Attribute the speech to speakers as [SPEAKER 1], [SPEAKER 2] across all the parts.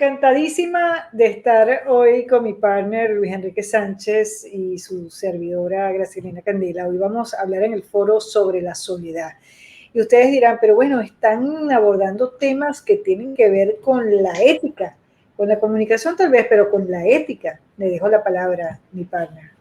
[SPEAKER 1] encantadísima de estar hoy con mi partner Luis Enrique Sánchez y su servidora Gracilina Candela. Hoy vamos a hablar en el foro sobre la soledad. Y ustedes dirán, pero bueno, están abordando temas que tienen que ver con la ética, con la comunicación tal vez, pero con la ética. Le dejo la palabra a mi partner.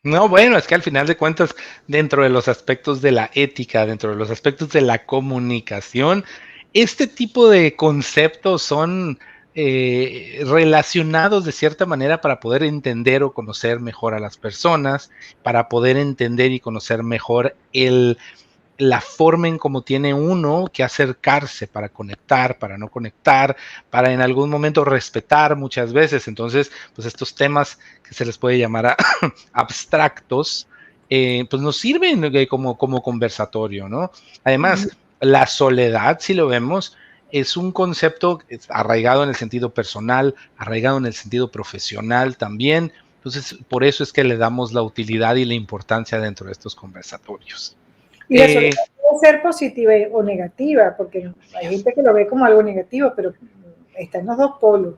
[SPEAKER 2] No, bueno, es que al final de cuentas, dentro de los aspectos de la ética, dentro de los aspectos de la comunicación, este tipo de conceptos son relacionados de cierta manera para poder entender o conocer mejor a las personas, para poder entender y conocer mejor la forma en cómo tiene uno que acercarse para conectar, para no conectar, para en algún momento respetar muchas veces. Entonces, pues estos temas que se les puede llamar abstractos, pues nos sirven como conversatorio, ¿no? Además, la soledad, si lo vemos, es un concepto arraigado en el sentido personal, arraigado en el sentido profesional también. Entonces, por eso es que le damos la utilidad y la importancia dentro de estos conversatorios.
[SPEAKER 1] Y la soledad puede ser positiva o negativa, porque hay gente que lo ve como algo negativo, pero está en los dos polos.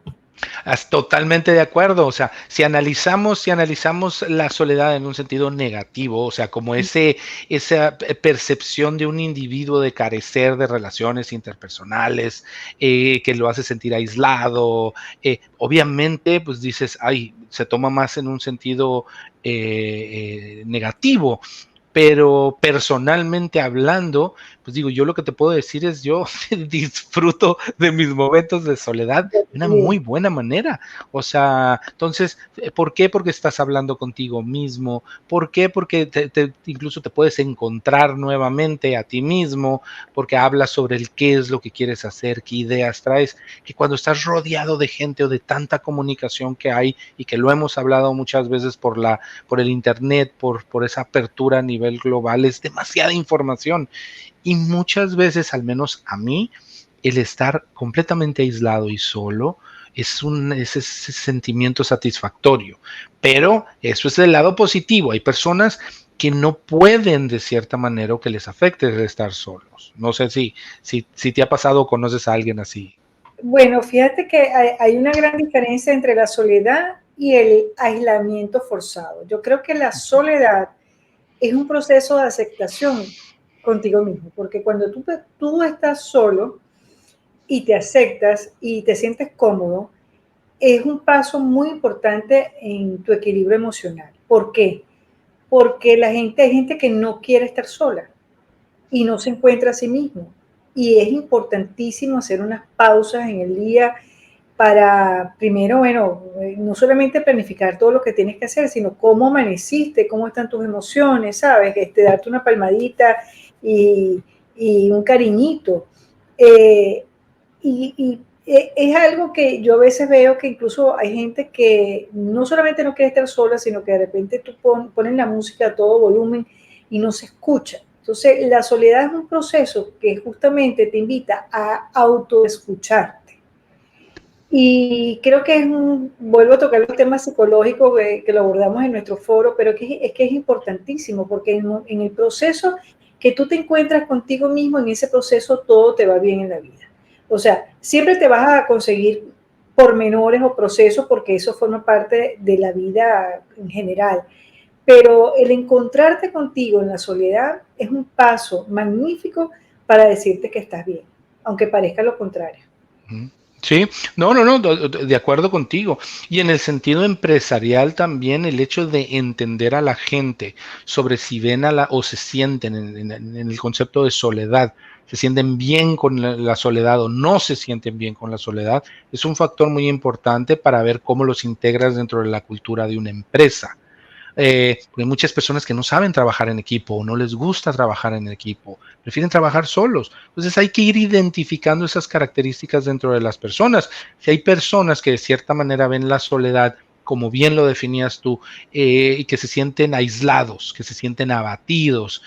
[SPEAKER 2] Totalmente de acuerdo. O sea, si analizamos la soledad en un sentido negativo, o sea, como esa percepción de un individuo de carecer de relaciones interpersonales, que lo hace sentir aislado, obviamente, pues dices, ay, se toma más en un sentido negativo. Pero personalmente hablando, pues digo, yo lo que te puedo decir es yo disfruto de mis momentos de soledad de una muy buena manera. O sea, entonces, ¿por qué? Porque estás hablando contigo mismo. ¿Por qué? Porque incluso te puedes encontrar nuevamente a ti mismo, porque hablas sobre el qué es lo que quieres hacer, qué ideas traes, que cuando estás rodeado de gente o de tanta comunicación que hay y que lo hemos hablado muchas veces por el internet, por esa apertura a nivel global, es demasiada información y muchas veces, al menos a mí, el estar completamente aislado y solo es ese sentimiento satisfactorio, pero eso es el lado positivo. Hay personas que no pueden de cierta manera o que les afecte el estar solos. No sé si te ha pasado o conoces a alguien así.
[SPEAKER 1] Bueno, fíjate que hay una gran diferencia entre la soledad y el aislamiento forzado. Yo creo que la soledad es un proceso de aceptación contigo mismo, porque cuando tú estás solo y te aceptas y te sientes cómodo, es un paso muy importante en tu equilibrio emocional. ¿Por qué? Porque hay gente que no quiere estar sola y no se encuentra a sí mismo. Y es importantísimo hacer unas pausas en el día para, primero, bueno, no solamente planificar todo lo que tienes que hacer, sino cómo amaneciste, cómo están tus emociones, ¿sabes? Darte una palmadita y un cariñito. Eh, es algo que yo a veces veo que incluso hay gente que no solamente no quiere estar sola, sino que de repente tú pones la música a todo volumen y no se escucha. Entonces, la soledad es un proceso que justamente te invita a autoescucharte. Y creo que vuelvo a tocar los temas psicológicos que lo abordamos en nuestro foro, pero es que es importantísimo, porque en el proceso que tú te encuentras contigo mismo, en ese proceso todo te va bien en la vida. O sea, siempre te vas a conseguir pormenores o procesos, porque eso forma parte de la vida en general. Pero el encontrarte contigo en la soledad es un paso magnífico para decirte que estás bien, aunque parezca lo contrario.
[SPEAKER 2] Sí, no, de acuerdo contigo. Y en el sentido empresarial también el hecho de entender a la gente sobre si ven o se sienten en el concepto de soledad, se sienten bien con la soledad o no se sienten bien con la soledad, es un factor muy importante para ver cómo los integras dentro de la cultura de una empresa. Hay muchas personas que no saben trabajar en equipo o no les gusta trabajar en equipo, prefieren trabajar solos. Entonces hay que ir identificando esas características dentro de las personas. Si hay personas que de cierta manera ven la soledad, como bien lo definías tú, y que se sienten aislados, que se sienten abatidos,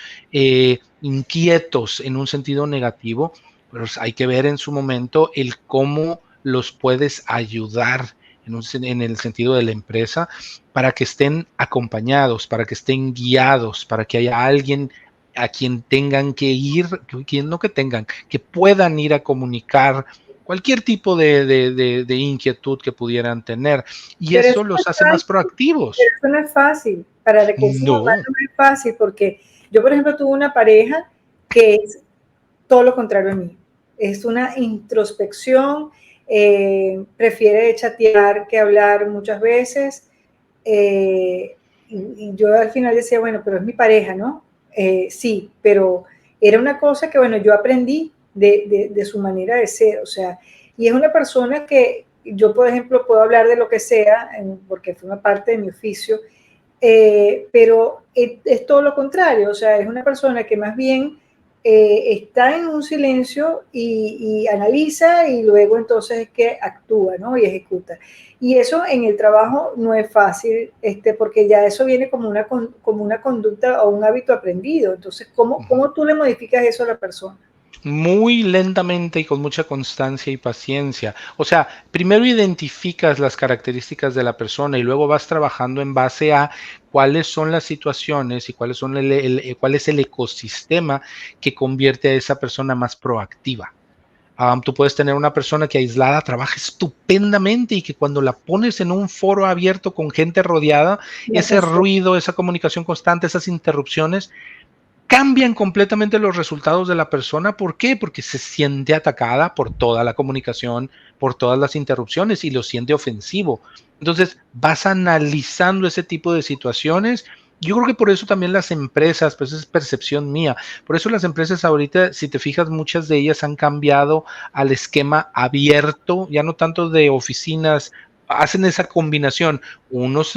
[SPEAKER 2] inquietos en un sentido negativo, pues hay que ver en su momento el cómo los puedes ayudar en el sentido de la empresa para que estén acompañados, para que estén guiados, para que haya alguien a quien tengan que ir, no que tengan, que puedan ir a comunicar cualquier tipo de inquietud que pudieran tener. Y
[SPEAKER 1] Pero
[SPEAKER 2] eso
[SPEAKER 1] eso no
[SPEAKER 2] los
[SPEAKER 1] es
[SPEAKER 2] hace más
[SPEAKER 1] fácil, pero
[SPEAKER 2] proactivos.
[SPEAKER 1] eso no es fácil. Para recursos humanos
[SPEAKER 2] No,
[SPEAKER 1] no es fácil porque yo, por ejemplo, tuve una pareja que es todo lo contrario a mí. Es una introspección, prefiere chatear que hablar muchas veces. Y yo al final decía, bueno, pero es mi pareja, ¿no? Sí, pero era una cosa que, bueno, yo aprendí de su manera de ser, o sea, y es una persona que yo, por ejemplo, puedo hablar de lo que sea, porque fue una parte de mi oficio, pero es todo lo contrario, o sea, es una persona que más bien está en un silencio y analiza y luego entonces es que actúa, ¿no? Y ejecuta. Y eso en el trabajo no es fácil, porque ya eso viene como una conducta o un hábito aprendido. Entonces, ¿cómo tú le modificas eso a la persona?
[SPEAKER 2] muy lentamente y con mucha constancia y paciencia. O sea, primero identificas las características de la persona y luego vas trabajando en base a cuáles son las situaciones y cuáles son cuál es el ecosistema que convierte a esa persona más proactiva. Tú puedes tener una persona que aislada trabaja estupendamente y que cuando la pones en un foro abierto con gente rodeada,
[SPEAKER 1] La
[SPEAKER 2] ese
[SPEAKER 1] funciona.
[SPEAKER 2] ruido, esa comunicación constante, esas interrupciones, cambian completamente los resultados de la persona. ¿Por qué? Porque se siente atacada por toda la comunicación, por todas las interrupciones y lo siente ofensivo. Entonces, vas analizando ese tipo de situaciones. Yo creo que por eso también las empresas, pues es percepción mía, por eso las empresas ahorita, si te fijas, muchas de ellas han cambiado al esquema abierto, ya no tanto de oficinas, hacen esa combinación, unos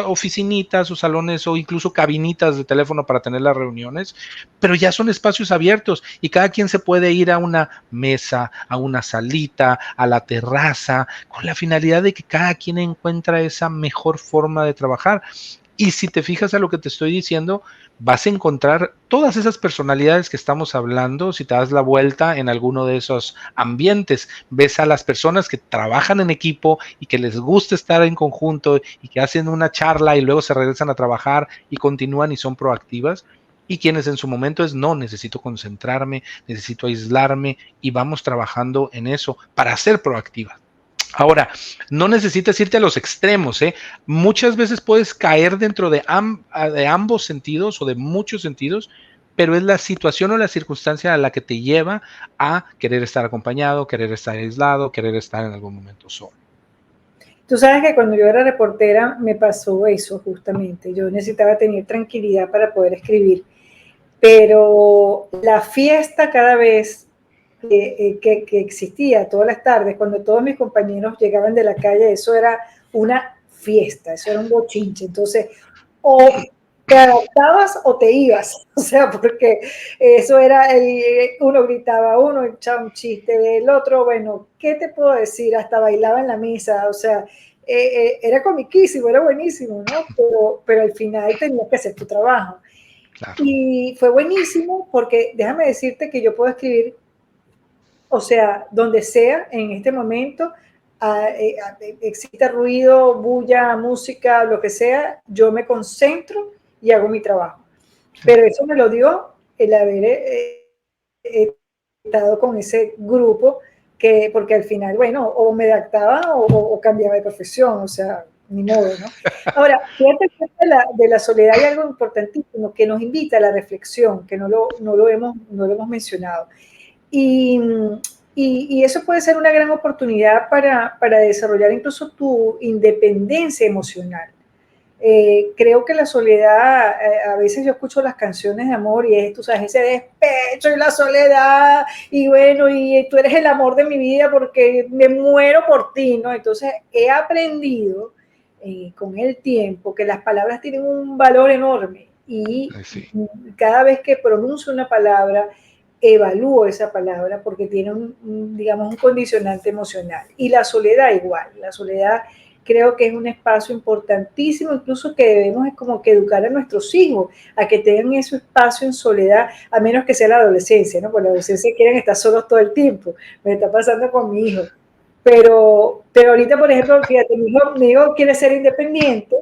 [SPEAKER 2] oficinitas o salones o incluso cabinitas de teléfono para tener las reuniones, pero ya son espacios abiertos y cada quien se puede ir a una mesa, a una salita, a la terraza, con la finalidad de que cada quien encuentra esa mejor forma de trabajar. Y si te fijas a lo que te estoy diciendo, vas a encontrar todas esas personalidades que estamos hablando si te das la vuelta en alguno de esos ambientes. Ves a las personas que trabajan en equipo y que les gusta estar en conjunto y que hacen una charla y luego se regresan a trabajar y continúan y son proactivas. Y quienes en su momento es, no, necesito concentrarme, necesito aislarme y vamos trabajando en eso para ser proactivas. Ahora, no necesitas irte a los extremos, ¿eh? Muchas veces puedes caer dentro de ambos sentidos o de muchos sentidos, pero es la situación o la circunstancia a la que te lleva a querer estar acompañado, querer estar aislado, querer estar en algún momento solo.
[SPEAKER 1] Tú sabes que cuando yo era reportera me pasó eso justamente. Yo necesitaba tener tranquilidad para poder escribir, pero la fiesta cada vez que existía todas las tardes, cuando todos mis compañeros llegaban de la calle, eso era una fiesta, eso era un bochinche. Entonces, o te adaptabas o te ibas, o sea, porque eso era, uno gritaba, uno echaba un chiste del otro, bueno, ¿qué te puedo decir? Hasta bailaba en la mesa, o sea, era comiquísimo, era buenísimo, ¿no? Pero al final tenías que hacer tu trabajo.
[SPEAKER 2] Claro.
[SPEAKER 1] Y fue buenísimo porque déjame decirte que yo puedo escribir, o sea, donde sea en este momento, exista ruido, bulla, música, lo que sea, yo me concentro y hago mi trabajo.
[SPEAKER 2] Sí.
[SPEAKER 1] Pero eso me lo dio el haber estado con ese grupo, porque al final, bueno, o me adaptaba o cambiaba de profesión, o sea, ni modo, ¿no? Ahora, fíjate que de la soledad hay algo importantísimo que nos invita a la reflexión, que no lo hemos mencionado. Y, y eso puede ser una gran oportunidad para desarrollar incluso tu independencia emocional. Creo que la soledad, a veces yo escucho las canciones de amor y es, tú sabes, ese despecho y la soledad, y bueno, y tú eres el amor de mi vida porque me muero por ti, ¿no? Entonces he aprendido con el tiempo que las palabras tienen un valor enorme y
[SPEAKER 2] Sí.
[SPEAKER 1] cada vez que pronuncio una palabra, evalúo esa palabra porque tiene digamos, un condicionante emocional. Y la soledad igual, la soledad creo que es un espacio importantísimo, incluso que debemos como que educar a nuestros hijos a que tengan ese espacio en soledad, a menos que sea la adolescencia, ¿no? Porque la adolescencia quieren estar solos todo el tiempo, me está pasando con mi hijo. Pero ahorita, por ejemplo, fíjate, mi hijo quiere ser independiente,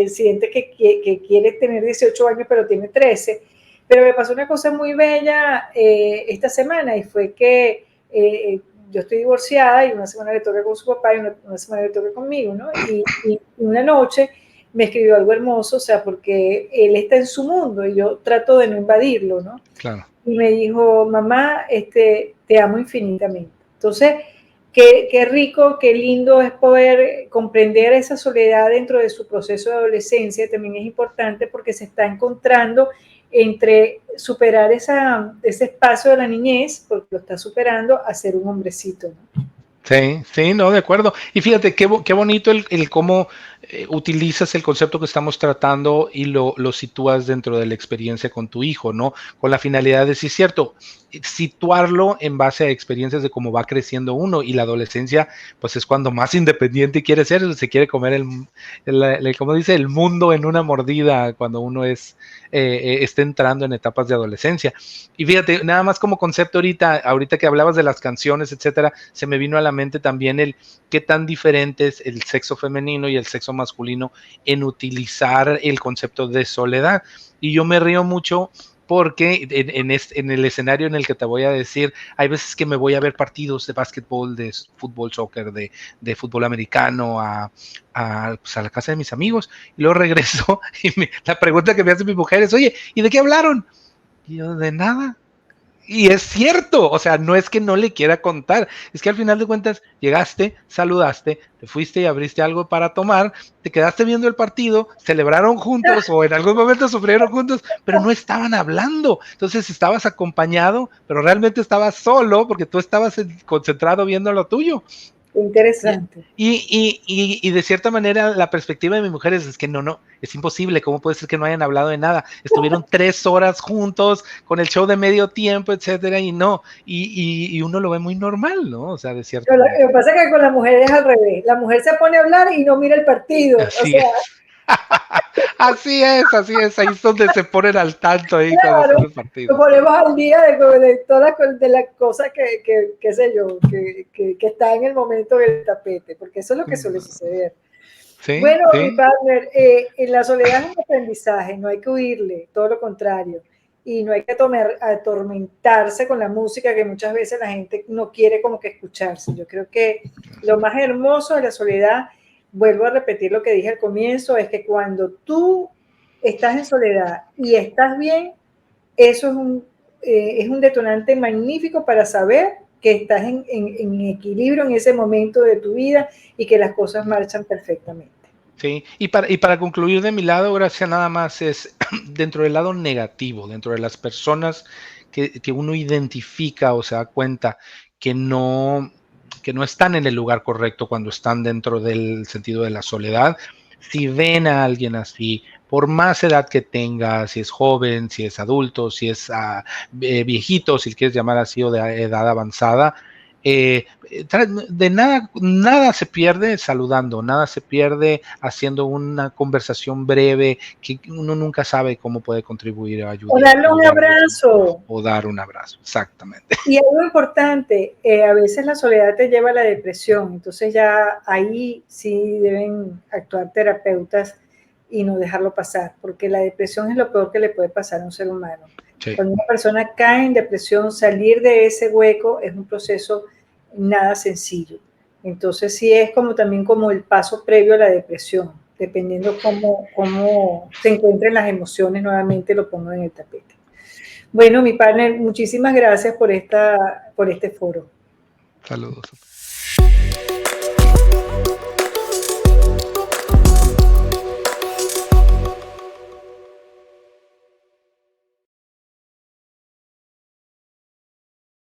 [SPEAKER 1] siente que quiere tener 18 años, pero tiene 13. Pero me pasó una cosa muy bella esta semana y fue que yo estoy divorciada y una semana le toca con su papá y una semana le toca conmigo, ¿no? Y una noche me escribió algo hermoso, o sea, porque él está en su mundo y yo trato de no invadirlo, ¿no?
[SPEAKER 2] Claro.
[SPEAKER 1] Y me dijo, mamá, te amo infinitamente. Entonces, qué rico, qué lindo es poder comprender esa soledad dentro de su proceso de adolescencia. También es importante porque se está encontrando entre superar ese espacio de la niñez, porque lo está superando, a ser un hombrecito, ¿no?
[SPEAKER 2] Sí, sí, no, de acuerdo. Y fíjate, qué bonito el cómo utilizas el concepto que estamos tratando y lo sitúas dentro de la experiencia con tu hijo, ¿no? Con la finalidad de, sí, es cierto, situarlo en base a experiencias de cómo va creciendo uno, y la adolescencia, pues es cuando más independiente quiere ser, se quiere comer como dice, el mundo en una mordida cuando uno está entrando en etapas de adolescencia. Y fíjate, nada más como concepto ahorita que hablabas de las canciones, etcétera, se me vino a la mente también el qué tan diferente es el sexo femenino y el sexo masculino en utilizar el concepto de soledad. Y yo me río mucho porque en el escenario en el que te voy a decir, hay veces que me voy a ver partidos de básquetbol, de fútbol, soccer, de fútbol americano pues a la casa de mis amigos, y luego regreso y la pregunta que me hace mi mujer es, oye, ¿y de qué hablaron? Y yo, de nada. Y es cierto, o sea, no es que no le quiera contar, es que al final de cuentas llegaste, saludaste, te fuiste y abriste algo para tomar, te quedaste viendo el partido, celebraron juntos o en algún momento sufrieron juntos, pero no estaban hablando. Entonces estabas acompañado, pero realmente estabas solo porque tú estabas concentrado viendo lo tuyo.
[SPEAKER 1] Interesante.
[SPEAKER 2] Y de cierta manera la perspectiva de mi mujer es que no, es imposible, ¿cómo puede ser que no hayan hablado de nada? Estuvieron 3 horas juntos con el show de medio tiempo, etcétera, y no, y uno lo ve muy normal, ¿no? O sea, de cierta
[SPEAKER 1] Pero
[SPEAKER 2] manera.
[SPEAKER 1] lo que pasa es que con la mujer es al revés, la mujer se pone a hablar y no mira el partido, o
[SPEAKER 2] Así
[SPEAKER 1] sea,
[SPEAKER 2] es. Así es, ahí es donde se ponen al tanto ahí cuando
[SPEAKER 1] claro,
[SPEAKER 2] son los
[SPEAKER 1] nos
[SPEAKER 2] partidos.
[SPEAKER 1] ponemos al día de todas las cosas qué sé yo, que está en el momento del tapete, porque eso es lo que suele suceder.
[SPEAKER 2] Sí,
[SPEAKER 1] Bueno, mi
[SPEAKER 2] sí.
[SPEAKER 1] partner, en la soledad es un aprendizaje, no hay que huirle, todo lo contrario. Y no hay que atormentarse con la música que muchas veces la gente no quiere como que escucharse. Yo creo que lo más hermoso de la soledad, vuelvo a repetir lo que dije al comienzo, es que cuando tú estás en soledad y estás bien, eso es un detonante magnífico para saber que estás en equilibrio en ese momento de tu vida y que las cosas marchan perfectamente.
[SPEAKER 2] Sí, y para concluir de mi lado, gracias, nada más es dentro del lado negativo, dentro de las personas que uno identifica o se da cuenta que no, que no están en el lugar correcto cuando están dentro del sentido de la soledad. Si ven a alguien así, por más edad que tenga, si es joven, si es adulto, si es viejito, si quieres llamar así, o de edad avanzada, de nada se pierde saludando, nada se pierde haciendo una conversación breve que uno nunca sabe cómo puede contribuir a
[SPEAKER 1] O
[SPEAKER 2] ayudar,
[SPEAKER 1] darle un abrazo.
[SPEAKER 2] o dar un abrazo, exactamente.
[SPEAKER 1] Y algo importante, a veces la soledad te lleva a la depresión, entonces ya ahí sí deben actuar terapeutas y no dejarlo pasar, porque la depresión es lo peor que le puede pasar a un ser humano.
[SPEAKER 2] Sí.
[SPEAKER 1] Cuando una persona cae en depresión, salir de ese hueco es un proceso nada sencillo. Entonces sí es como también como el paso previo a la depresión, dependiendo cómo se encuentren las emociones, nuevamente lo pongo en el tapete. Bueno, mi partner, muchísimas gracias por este foro.
[SPEAKER 2] Saludos.